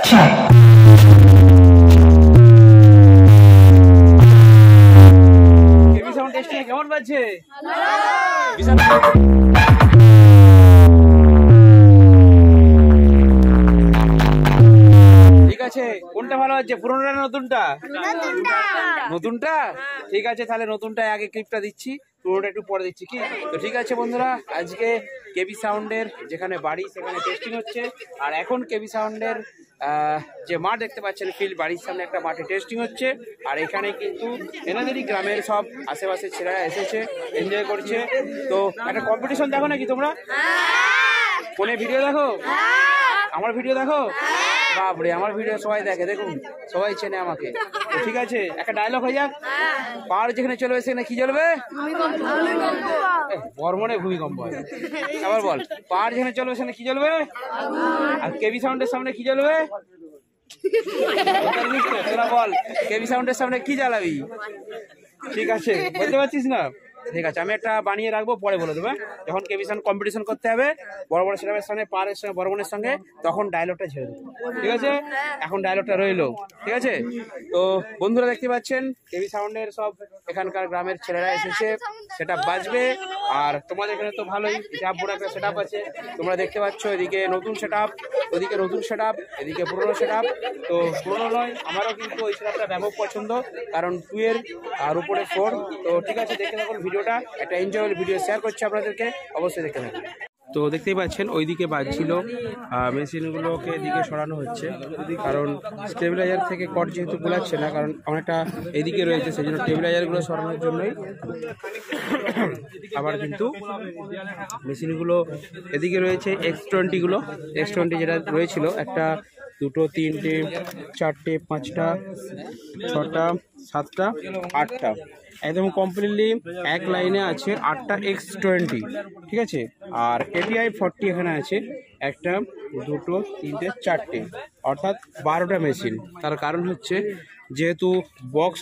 কেবি sound testing কেমন বাজছে? ঠিক আছে, কোনটা ভালো হচ্ছে, পুরোনোটা না নতুনটা? নতুনটা। ঠিক আছে, তাহলে নতুনটায় আগে ক্লিপটা দিচ্ছি, পুরোটা একটু পরে দিচ্ছি কি? তো ঠিক আছে বন্ধুরা, আজকে কেবি সাউন্ডের যেখানে বাড়ি সেখানে টেস্টিং হচ্ছে। আর এখন কেবি সাউন্ডের যে মাঠ দেখতে পাচ্ছেন, ফিল্ড, বাড়ির সামনে একটা মাঠে টেস্টিং হচ্ছে। আর এখানে কিন্তু এনাদেরই গ্রামের সব আশেপাশের ছেলেরা এসেছে, এনজয় করছে। তো একটা কম্পিটিশন দেখো নাকি তোমরা? ফোনে ভিডিও দেখো? আমার ভিডিও দেখো? বাপরে, আমার ভিডিও সবাই দেখে, দেখুন সবাই চেনে আমাকে। তো ঠিক আছে, একটা ডায়লগ হয়ে যাক। পাহাড় যেখানে চলবে সেখানে কি জ্বলবে? বর্মনে ভূমিকম্প হয়। আবার বল, পাহাড় যেখানে চলবে সেখানে কি জ্বলবে? আর কেবি সাউন্ডের সামনে কি জ্বলবে? তোরা বল, কেবি সাউন্ডের সামনে কি জ্বালাবি? ঠিক আছে, বলতে পারছিস না? ঠিক আছে, আমি একটা বানিয়ে রাখবো, পরে বলে দেবো। যখন কেবি সাউন্ড কম্পিটিশন করতে হবে বড় বড় সেটাপের সঙ্গে, পাহাড়ের সঙ্গে, বর্মনের সঙ্গে, তখন ডায়লগটা ছেড়ে দেবো। ঠিক আছে, এখন ডায়লগটা রইলো। ঠিক আছে, তো বন্ধুরা দেখতে পাচ্ছেন কেবি সাউন্ডের সব এখানকার গ্রামের ছেলেরা এসেছে, সেটা বাজবে। আর তোমাদের এখানে তো ভালোই বড় একটা সেট আছে, তোমরা দেখতে পাচ্ছ। এদিকে নতুন সেট আপ, ওদিকে নতুন সেট আপ, এদিকে পুরোনো সেট আপ। তো পুরোনো নয়, আমারও কিন্তু ওই সেট আপটা ব্যাপক পছন্দ, কারণ 2 এর আর উপরে 4। তো ঠিক আছে, দেখে থাকুন ভিডিওটা, একটা এনজয়েবল ভিডিও শেয়ার করছি আপনাদেরকে, অবশ্যই দেখতে থাকুন। তো দেখতেই পাচ্ছেন ওইদিকে বাজছিল, মেশিনগুলোকে এদিকে সরানো হচ্ছে, কারণ স্টেবিলাইজার থেকে কট যেহেতু গোলাচ্ছে না, কারণ অনেকটা এদিকে রয়েছে, সেই জন্য স্টেবিলাইজারগুলো সরানোর জন্যই। আবার কিন্তু মেশিনগুলো এদিকে রয়েছে, X20গুলো, X20 যেটা রয়েছিল, একটা, দুটো, তিনটে, চারটে, পাঁচটা, ছটা, সাতটা, আটটা, একদম কমপ্লিটলি এক লাইনে আছে 8টা X20। ঠিক আছে, আর ATI 40 এখানে আছে, একটা, দুটো, তিনটে, চারটে, অর্থাৎ 12টা মেশিন। তার কারণ হচ্ছে যেহেতু বক্স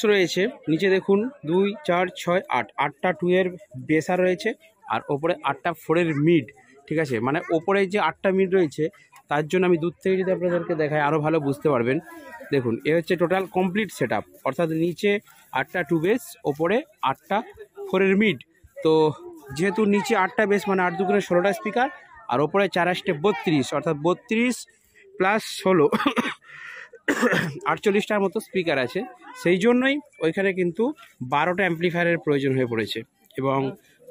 রয়েছে নিচে দেখুন, 2, 4, 6, 8, 8টা 2 এর বেসার রয়েছে, আর ওপরে 8টা 4 এর মিড। ঠিক আছে, মানে ওপরে যে 8টা মিড রয়েছে, তার জন্য আমি দূর থেকে যদি আপনাদেরকে দেখাই আরও ভালো বুঝতে পারবেন। দেখুন, এ হচ্ছে টোটাল কমপ্লিট সেট আপ, অর্থাৎ নিচে 8টা 2 বেস, ওপরে 8টা 4 এর মিড। তো যেহেতু নিচে 8টা বেস মানে 8 দুগুণে 16টা স্পিকার, আর ওপরে 4 আসতে 32, অর্থাৎ 32 প্লাস 16 48টার মতো স্পিকার আছে। সেই জন্যই ওইখানে কিন্তু 12টা অ্যাম্পলিফায়ারের প্রয়োজন হয়ে পড়েছে। এবং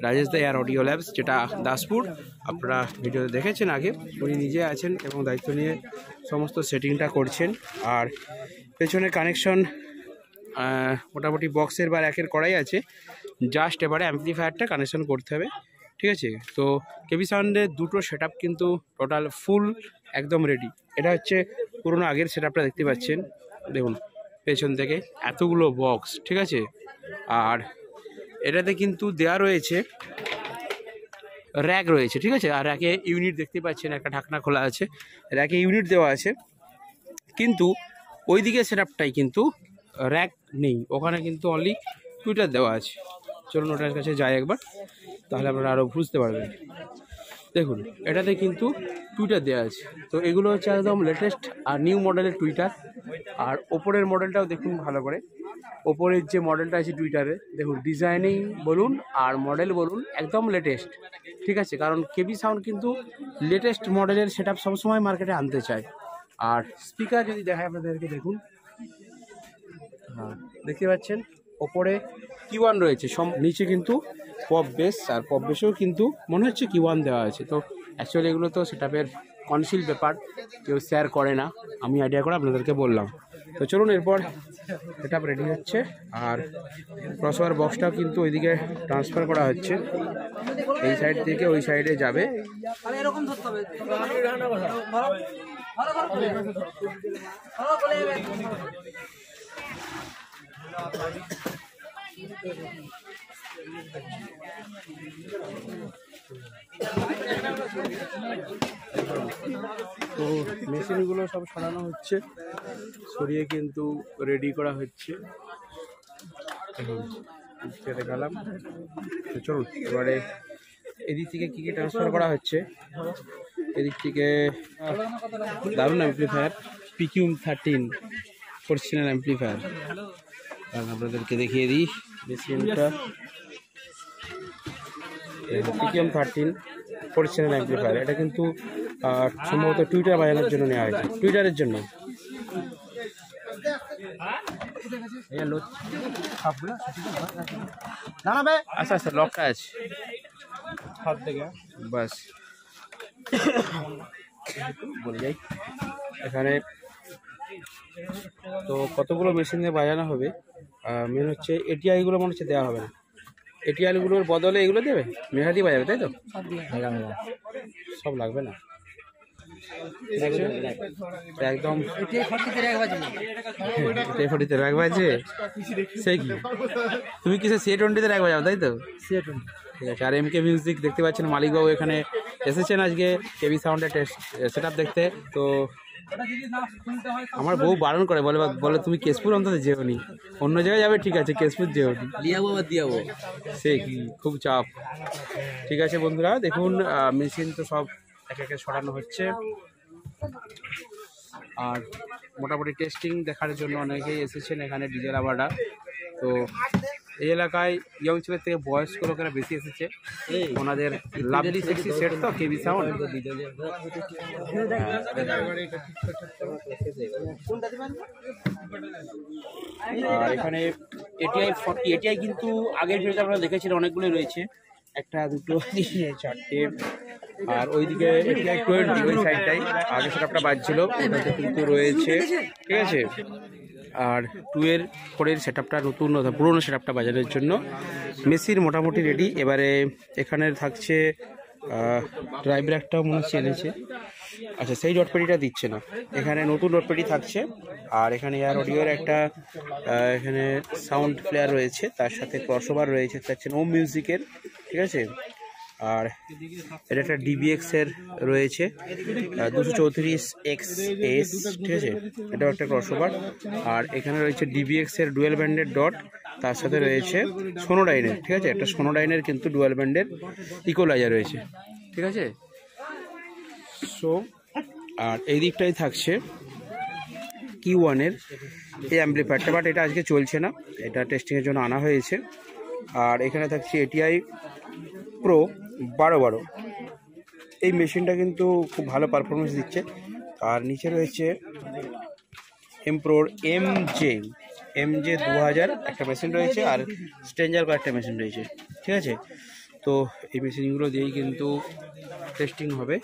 রাজেশ দা এয়ার অডিও ল্যাবস, যেটা দাসপুর, আপনারা ভিডিওতে দেখেছেন আগে, উনি নিজে আছেন এবং দায়িত্ব নিয়ে সমস্ত সেটিংটা করছেন। আর পেছনে কানেকশন মোটামুটি বক্সের বা র্যাকের করাই আছে, জাস্ট এবারে অ্যাম্পলিফায়ারটা কানেকশন করতে হবে। ঠিক আছে, তো কেবি সাউন্ডের দুটো সেট আপ কিন্তু টোটাল ফুল একদম রেডি। এটা হচ্ছে পুরোনো আগের সেট আপটা, দেখতে পাচ্ছেন, দেখুন পেছন থেকে এতগুলো বক্স। ঠিক আছে, আর এটাতে কিন্তু দেওয়া রয়েছে র্যাক রয়েছে। ঠিক আছে, আর র্যাকে ইউনিট দেখতে পাচ্ছেন, একটা ঢাকনা খোলা আছে, র্যাকে ইউনিট দেওয়া আছে। কিন্তু ওইদিকে সেট আপটাই কিন্তু র্যাক নেই, ওখানে কিন্তু অনলি টুইটার দেওয়া আছে। চলুন ওটার কাছে যাই একবার, তাহলে আপনারা আরও বুঝতে পারবেন। দেখুন, এটাতে কিন্তু টুইটার দেওয়া আছে। তো এগুলো হচ্ছে একদম লেটেস্ট আর নিউ মডেলের টুইটার। আর ওপরের মডেলটাও দেখুন ভালো করে, ওপরের যে মডেলটা আছে টুইটারে, দেখুন ডিজাইনিং বলুন আর মডেল বলুন একদম লেটেস্ট। ঠিক আছে, কারণ কেবি সাউন্ড কিন্তু লেটেস্ট মডেলের সেট আপ সবসময় মার্কেটে আনতে চায়। আর স্পিকার যদি দেখায় আপনাদেরকে, দেখুন, হ্যাঁ দেখতে পাচ্ছেন ওপরে Q1 রয়েছে, নিচে কিন্তু পপ বেস, আর পপ বেসেও কিন্তু মনে হচ্ছে Q1 দেওয়া আছে। তো অ্যাকচুয়ালি এগুলো তো সেট আপের কনসিল ব্যাপার, কেউ শেয়ার করে না, আমি আইডিয়া করে আপনাদেরকে বললাম। তো চলুন, এরপর সেট আপ রেডি হচ্ছে, আর ক্রসওভার বক্সটাও কিন্তু ওইদিকে ট্রান্সফার করা হচ্ছে, এই সাইড থেকে ওই সাইডে যাবে। তো মেশিনগুলো সব সরানো হচ্ছে, সরিয়ে কিন্তু রেডি করা হচ্ছে। দেখালাম। তো চলুন এবারে এদিক থেকে কী কী ট্রান্সফার করা হচ্ছে এদিক থেকে দারুণ অ্যাম্পলিফায়ার পিকিউম 13 4 চ্যানেল অ্যাম্পলিফায়ার। আপনাদেরকে দেখিয়ে দিই মেশিনটা, পিকিউম 13 4 চ্যানেল অ্যাম্পলিফায়ার। এটা কিন্তু সম্ভবত টুইটার বাজানোর জন্য নেওয়া হয়েছে, টুইটারের জন্য। আচ্ছা আচ্ছা, লকটা আছে বাস। বলে যাই এখানে তো কতগুলো মেশিন দিয়ে বাজানো হবে। মেন হচ্ছে এটিআইগুলো মনে হচ্ছে দেওয়া হবে না, এটিআইগুলোর বদলে এগুলো দেবে, মেঘা দিয়ে বাজাবে, তাই তো? সব লাগবে না, ঠিক আছে। একদম ফটিতে রাখ বাজে, সে কি তুমি কিসে C20-তে রাখ বাজাও, তাই তো? ঠিক আছে। আর MK মিউজিক দেখতে পাচ্ছেন মালিকবাবু এখানে এসেছেন আজকে কেবি সাউন্ডের সেট আপ দেখতে। তো আমার বউ বারণ করে, বলে তুমি কেশপুর অন্তত যেওনি, অন্য জায়গায় যাবে ঠিক আছে, কেশপুর যেওনি, দিয়াবো সে কি খুব চাপ। ঠিক আছে বন্ধুরা, দেখুন মেশিন তো সব একে একে সরানো হচ্ছে। আর মোটামুটি টেস্টিং দেখার জন্য অনেকেই এসেছেন এখানে ডিজে লাভাররা। তো এই এলাকায় ইয়ং ছেলের থেকে বয়স্ক লোকেরা বেশি এসেছে, ওনাদের লাভলি সেক্সি সেট তো কেবি সাউন্ড। আর এখানে এটিআই কিন্তু আগের ভিডিওতে আপনারা দেখেছিলেন অনেকগুলো রয়েছে, 1 2 3 4 4টে। আর ওইদিকে এটিআই 20 ওই সাইডটাই আগে সেটআপটা বাজছিল, ওটাতে কিন্তু রয়েছে, ঠিক আছে। আর 2 এর 4 এর সেটআপটা নতুন পুরোনো সেটআপটা বাজানোর জন্য মেশিন মোটামুটি রেডি। এবারে এখানে থাকছে ড্রাইভার একটাও মনে হচ্ছে এনেছে, আচ্ছা সেই ডটপেডিটা দিচ্ছে না, এখানে নতুন ডটপেডি থাকছে। আর এখানে এয়ার অডিওর একটা এখানে সাউন্ড প্লেয়ার রয়েছে, তার সাথে ক্রসওভার রয়েছে, থাকছেন ওম মিউজিকের, ঠিক আছে। আর এটা একটা DBX এর রয়েছে 234XS, ঠিক আছে, এটাও একটা ক্রসওভার। আর এখানে রয়েছে DBX এর ডুয়েল ব্যান্ডের ডট, তার সাথে রয়েছে সোনোডাইনের, ঠিক আছে, একটা সোনোডাইনের কিন্তু ডুয়েল ব্যান্ডের ইকোলাইজার রয়েছে, ঠিক আছে। সো আর এই দিকটাই থাকছে Q1 এর এই অ্যাম্পলিফায়ারটা, বাট এটা আজকে চলছে না, এটা টেস্টিংয়ের জন্য আনা হয়েছে। আর এখানে থাকছে ATI Pro 1212, এই মেশিনটা কিন্তু খুব ভালো পারফরমেন্স দিচ্ছে। আর নিচে রয়েছে এমপ্রোর MJ 2000 একটা মেশিন রয়েছে, আর স্ট্রেঞ্জার কয়েকটা মেশিন রয়েছে, ঠিক আছে। তো এই মেশিনগুলো দিয়েই কিন্তু টেস্টিং হবে।